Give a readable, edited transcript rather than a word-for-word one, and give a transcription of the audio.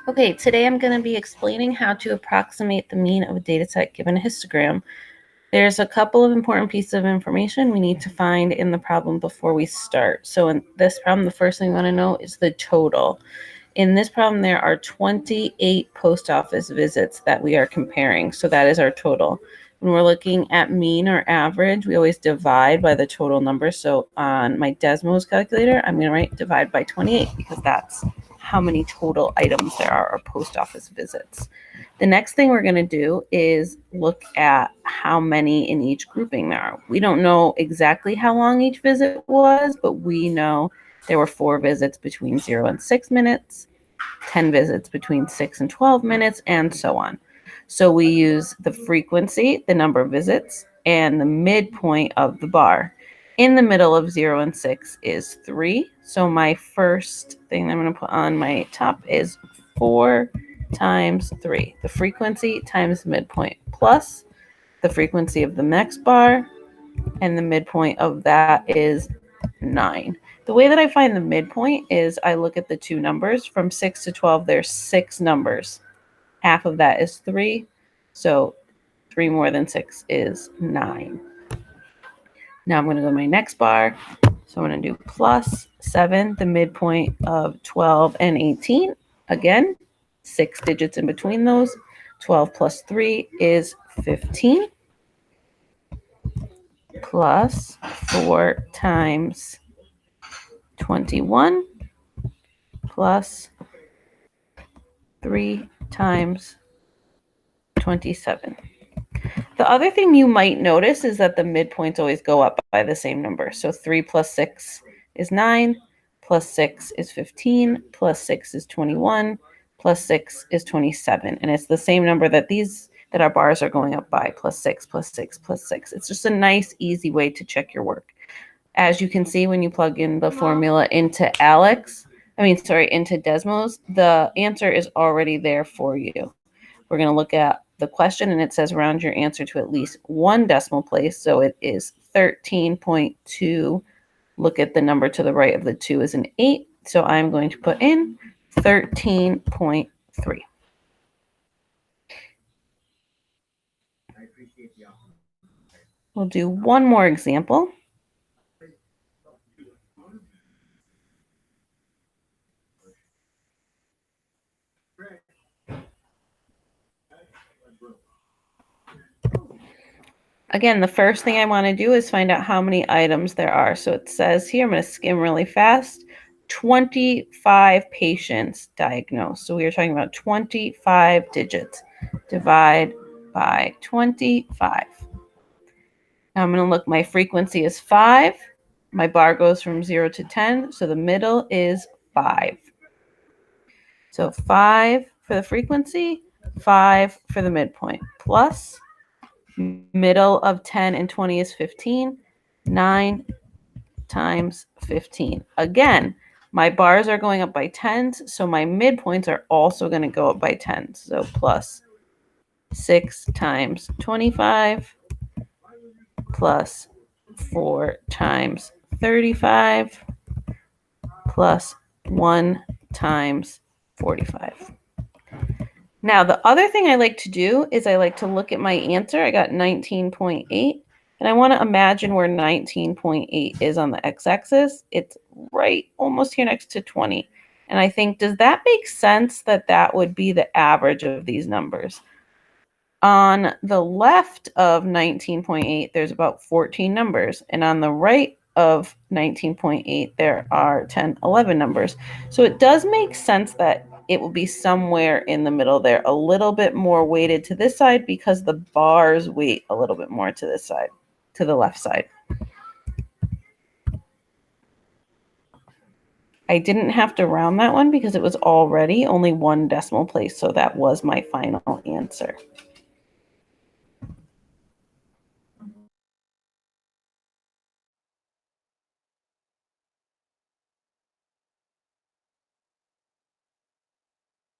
Okay, today I'm going to be explaining how to approximate the mean of a data set given a histogram. There's a couple of important pieces of information we need to find in the problem before we start. So in this problem, the first thing we want to know is the total. In this problem, there are 28 post office visits that we are comparing. So that is our total. When we're looking at mean or average, we always divide by the total number. So on my Desmos calculator, I'm going to write divide by 28 because that's how many total items there are or post office visits. The next thing we're going to do is look at how many in each grouping there are. We don't know exactly how long each visit was, but we know there were 4 visits between 0 and 6 minutes, 10 visits between 6 and 12 minutes, and so on. So we use the frequency, the number of visits, and the midpoint of the bar. In the middle of 0 and 6 is 3. So my first thing I'm going to put on my top is 4 times 3. The frequency times the midpoint plus the frequency of the next bar, and the midpoint of that is 9. The way that I find the midpoint is I look at the two numbers. From 6 to 12, there's 6 numbers. Half of that is 3. So 3 more than 6 is 9. Now I'm going to go to my next bar. So I'm going to do plus 7, the midpoint of 12 and 18. Again, 6 digits in between those. 12 plus 3 is 15. Plus 4 times 21 plus 3 times 27. The other thing you might notice is that the midpoints always go up by the same number. So 3 plus 6 is 9, plus 6 is 15, plus 6 is 21, plus 6 is 27. And it's the same number that our bars are going up by, plus 6, plus 6, plus 6. It's just a nice, easy way to check your work. As you can see, when you plug in the formula into into Desmos, the answer is already there for you. We're going to look at the question, and it says round your answer to at least one decimal place. So it is 13.2. Look at the number to the right of the 2 is an 8. So I'm going to put in 13.3. We'll do one more example. Again, the first thing I want to do is find out how many items there are. So it says here, I'm going to skim really fast, 25 patients diagnosed. So we are talking about 25 digits. Divide by 25. Now I'm going to look, my frequency is 5. My bar goes from 0 to 10, so the middle is 5. So 5 for the frequency, 5 for the midpoint, plus middle of 10 and 20 is 15. 9 times 15. Again, my bars are going up by tens, so my midpoints are also going to go up by tens. So plus 6 times 25 plus 4 times 35 plus 1 times 45. Now, the other thing I like to do is I like to look at my answer. I got 19.8, and I want to imagine where 19.8 is on the x-axis. It's right almost here next to 20. And I think, does that make sense that that would be the average of these numbers? On the left of 19.8, there's about 14 numbers. And on the right of 19.8, there are 10, 11 numbers. So it does make sense that it will be somewhere in the middle there, a little bit more weighted to this side because the bars weight a little bit more to this side, to the left side. I didn't have to round that one because it was already only one decimal place, so that was my final answer.